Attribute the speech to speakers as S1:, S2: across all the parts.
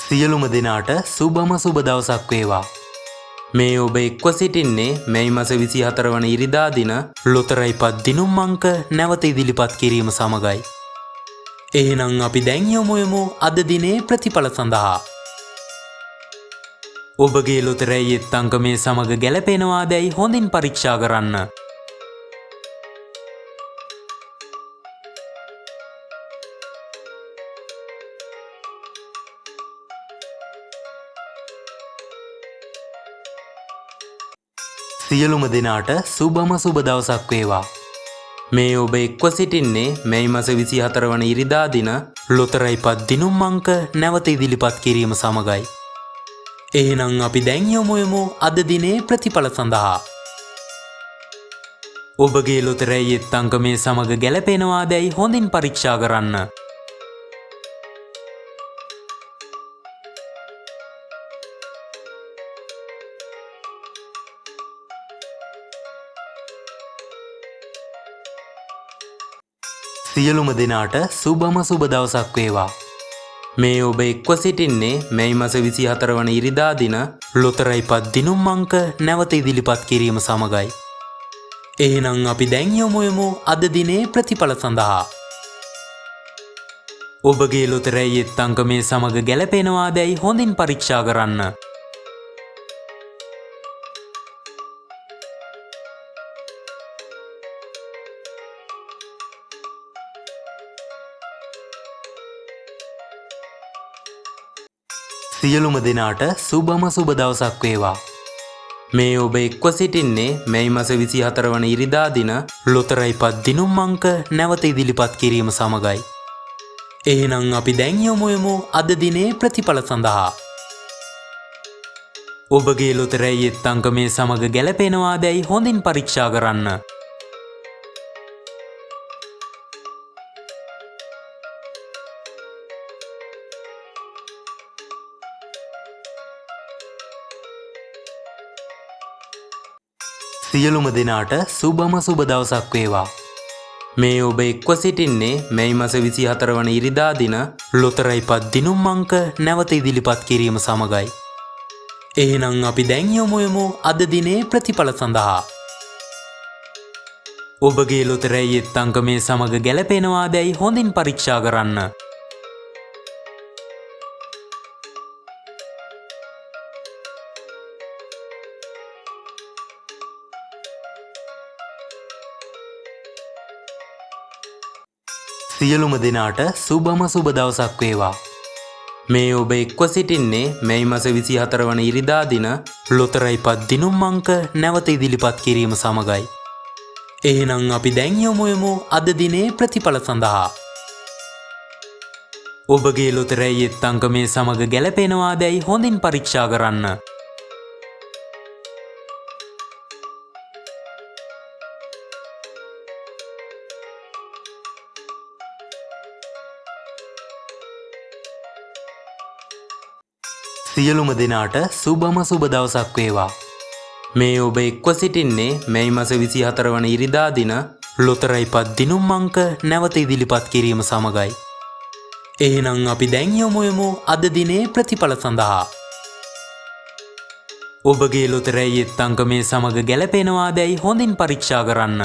S1: සියලුම දෙනාට සුබම සුබ දවසක් වේවා. මේ ඔබ එක්ව සිටින්නේ මැයි මාස 24 වන ඉරිදා දින ලොතරැයි පත් දිනුම් අංක නැවත ඉදිරිපත් කිරීම සමගයි. එහෙනම් අපි දැන් යමු අද දිනේ ප්‍රතිඵල සඳහා. ඔබගේ ලොතරැයි එත් අංක මේ සමග ගැලපෙනවාදැයි හොඳින් පරීක්ෂා කරන්න. සියලුම දෙනාට සුබම සුබ දවසක් වේවා. මේ ඔබ එක්ව සිටින්නේ මැයි මාස 24 වන ඉරිදා දින ලොතරැයි පත් දිනුම් අංක නැවත ඉදිරිපත් කිරීම සමගයි. එහෙනම් අපි දැන් යමු අද දිනේ ප්‍රතිඵල සඳහා. ඔබගේ ලොතරැයි එත් අංක මේ සමග ගැලපෙනවාදැයි හොඳින් පරීක්ෂා කරන්න. සියලුම දෙනාට සුබම සුබ දවසක් වේවා. මේ ඔබ එක්ව සිටින්නේ මැයි මාස 24 වන ඉරිදා දින ලොතරැයි පත් දිනුම් අංක නැවත ඉදිරිපත් කිරීම සමගයි. එහෙනම් අපි දැන් යමු අද දිනේ ප්‍රතිඵල සඳහා. ඔබගේ ලොතරැයි එත් අංක මේ සමග ගැලපෙනවාදැයි හොඳින් පරීක්ෂා කරන්න. සියලුම දෙනාට සුබම සුබ දවසක් වේවා. මේ ඔබ එක්ව සිටින්නේ මැයි මාස 24 වන ඉරිදා දින ලොතරැයි පත් දිනුම් අංක නැවත ඉදිරිපත් කිරීම සමගයි. එහෙනම් අපි දැන් යමු අද දිනේ ප්‍රතිඵල සඳහා. ඔබගේ ලොතරැයි එත් අංක මේ සමග ගැලපෙනවාදැයි හොඳින් පරීක්ෂා කරන්න. සියලුම දෙනාට සුබම සුබ දවසක් වේවා. මේ ඔබ එක්ව සිටින්නේ මැයි මාස 24 වන ඉරිදා දින ලොතරැයි පත් දිනුම් අංක නැවත ඉදිරිපත් කිරීම සමගයි. එහෙනම් අපි දැන් යමු අද දිනේ ප්‍රතිඵල සඳහා. ඔබගේ ලොතරැයි එත් අංක මේ සමග ගැලපෙනවාදැයි හොඳින් පරීක්ෂා කරන්න. සියලුම දෙනාට සුබම සුබ දවසක් වේවා. මේ ඔබ එක්ව සිටින්නේ මැයි මාස 24 වන ඉරිදා දින ලොතරැයි පත් දිනුම් අංක නැවත ඉදිරිපත් කිරීම සමගයි. එහෙනම් අපි දැන් යමු අද දිනේ ප්‍රතිඵල සඳහා. ඔබගේ ලොතරැයි එත් අංක මේ සමග ගැලපෙනවාදැයි හොඳින් පරීක්ෂා කරන්න. සියලුම දෙනාට සුබම සුබ දවසක් වේවා. මේ ඔබ එක්ව සිටින්නේ මැයි මාස 24 වන ඉරිදා දින ලොතරැයි පත් දිනුම් අංක නැවත ඉදිරිපත් කිරීම සමගයි. එහෙනම් අපි දැන් යමු අද දිනේ ප්‍රතිඵල සඳහා. ඔබගේ ලොතරැයි එත් අංක මේ සමග ගැලපෙනවාදැයි හොඳින් පරීක්ෂා කරන්න.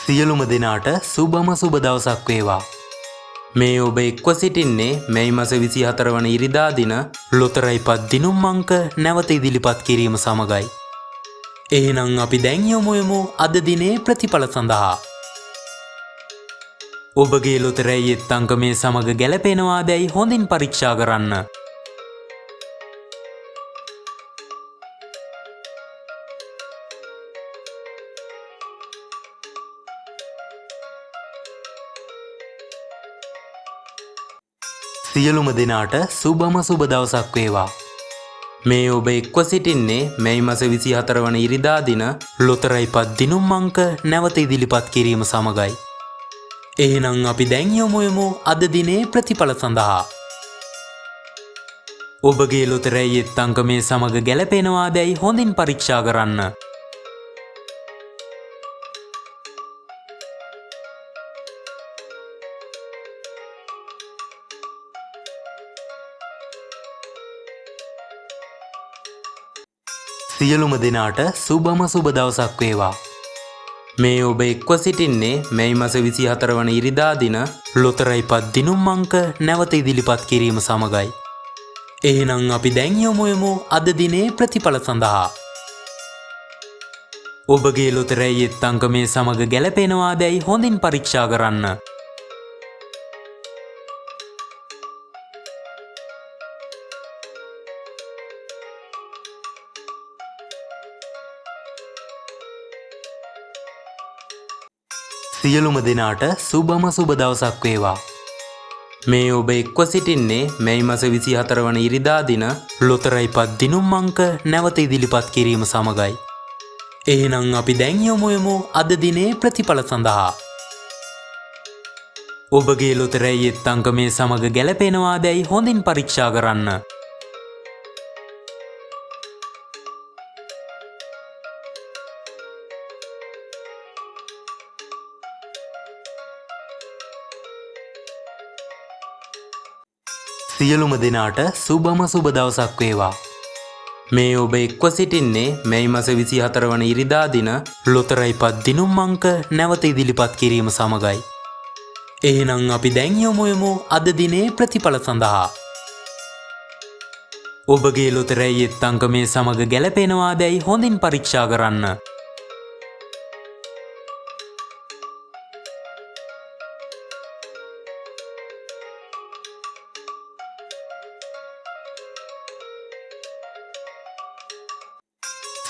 S1: සියලුම දෙනාට සුබම සුබ දවසක් වේවා. මේ ඔබ එක්ව සිටින්නේ මැයි මාස 24 වන ඉරිදා දින ලොතරැයි පත් දිනුම් අංක නැවත ඉදිරිපත් කිරීම සමගයි. එහෙනම් අපි දැන් යමු අද දිනේ ප්‍රතිඵල සඳහා. ඔබගේ ලොතරැයි එත් අංක මේ සමග ගැලපෙනවාදැයි හොඳින් පරීක්ෂා කරන්න. සියලුම දෙනාට සුබම සුබ දවසක් වේවා. මේ ඔබ එක්ව සිටින්නේ මැයි මාස 24 වන ඉරිදා දින ලොතරැයි පත් දිනුම් අංක නැවත ඉදිරිපත් කිරීම සමගයි. එහෙනම් අපි දැන් යමු අද දිනේ ප්‍රතිඵල සඳහා. ඔබගේ ලොතරැයියෙත් අංක මේ සමග ගැලපෙනවාදැයි හොඳින් පරීක්ෂා කරන්න. සියලුම දෙනාට සුබම සුබ දවසක් වේවා. මේ ඔබ එක්ව සිටින්නේ මැයි මාස 24 වන ඉරිදා දින ලොතරැයිපත් දිනුම් අංක නැවත ඉදිරිපත් කිරීම සමගයි. එහෙනම් අපි දැන් යමු අද දිනේ ප්‍රතිඵල සඳහා. ඔබගේ ලොතරැයියෙත් අංක මේ සමග ගැලපෙනවාදැයි හොඳින් පරීක්ෂා කරන්න. සියලුම දෙනාට සුබම සුබ දවසක් වේවා. මේ ඔබ එක්ව සිටින්නේ මැයි මාස 24 වන ඉරිදා දින ලොතරැයිපත් දිනුම් අංක නැවත ඉදිරිපත් කිරීම සමගයි. එහෙනම් අපි දැන් යමු අද දිනේ ප්‍රතිඵල සඳහා. ඔබගේ ලොතරැයියෙත් අංක මේ සමග ගැලපෙනවාදැයි හොඳින් පරීක්ෂා කරන්න. සියලුම දෙනාට සුබම සුබ දවසක් වේවා. මේ ඔබ එක්ව සිටින්නේ මැයි මාස 24 වන ඉරිදා දින ලොතරැයිපත් දිනුම් අංක නැවත ඉදිරිපත් කිරීම සමගයි. එහෙනම් අපි දැන් යමු අද දිනේ ප්‍රතිඵල සඳහා. ඔබගේ ලොතරැයියෙත් අංක මේ සමග ගැලපෙනවාදැයි හොඳින් පරීක්ෂා කරන්න.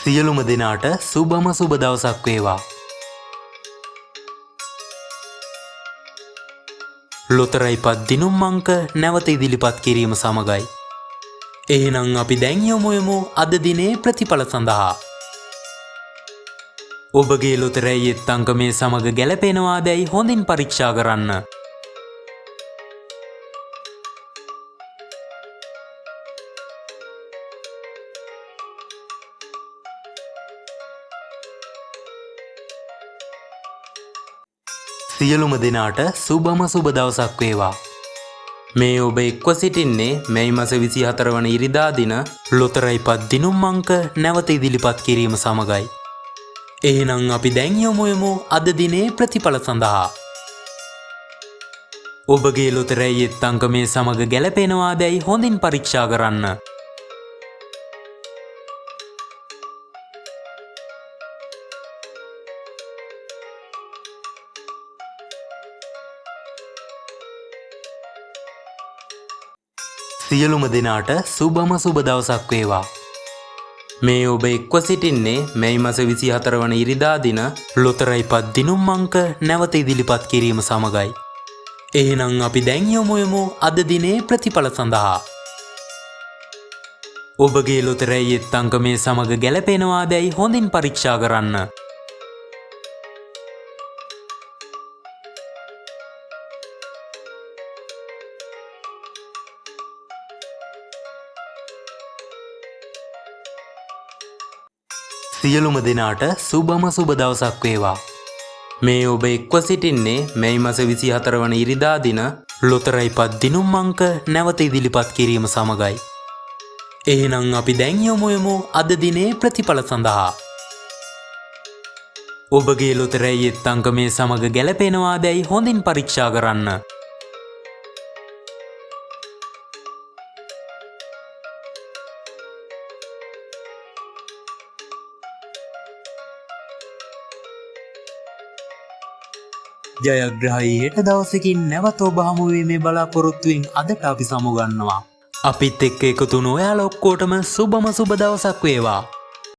S1: සියලුම දෙනාට සුබම සුබ දවසක් වේවා. ලොතරැයිපත් දිනුම් අංක නැවත ඉදිරිපත් කිරීම සමගයි. එහෙනම් අපි දැන් යමු අද දිනේ ප්‍රතිඵල සඳහා. ඔබගේ ලොතරැයියෙත් අංක මේ සමග ගැලපෙනවාදැයි හොඳින් පරීක්ෂා කරන්න. සියලුම දෙනාට සුබම සුබ දවසක් වේවා. මේ ඔබ එක්ව සිටින්නේ මැයි මාස 24 වන ඉරිදා දින ලොතරැයිපත් දිනුම් අංක නැවත ඉදිරිපත් කිරීම සමගයි. එහෙනම් අපි දැන් යමු අද දිනේ ප්‍රතිඵල සඳහා. ඔබගේ ලොතරැයියෙත් අංක මේ සමග ගැලපෙනවාදැයි හොඳින් පරීක්ෂා කරන්න. සියලුම දෙනාට සුබම සුබ දවසක් වේවා. මේ ඔබ එක්ව සිටින්නේ මැයි මාස 24 වන ඉරිදා දින ලොතරැයිපත් දිනුම් අංක නැවත ඉදිරිපත් කිරීම සමගයි. එහෙනම් අපි දැන් යමු අද දිනේ ප්‍රතිඵල සඳහා. ඔබගේ ලොතරැයියෙත් අංක මේ සමග ගැලපෙනවාදැයි හොඳින් පරීක්ෂා කරන්න. සියලුම දෙනාට සුබම සුබ දවසක් වේවා. මේ ඔබ එක්ව සිටින්නේ මැයි මාස 24 වන ඉරිදා දින ලොතරැයිපත් දිනුම් අංක නැවත ඉදිරිපත් කිරීම සමගයි. එහෙනම් අපි දැන් යමු අද දිනේ ප්‍රතිඵල සඳහා. ඔබගේ ලොතරැයියෙත් අංක මේ සමග ගැලපෙනවාදැයි හොඳින් පරීක්ෂා කරන්න. ජයග්‍රහයි හෙට දවසකින් නැවත ඔබ හමු වීමේ බලාපොරොත්තුවෙන් අදට අපි සමුගන්නවා. අපිත් එක්ක එකතු වුණු ඔයාලා ඔක්කොටම සුබම සුබ දවසක් වේවා.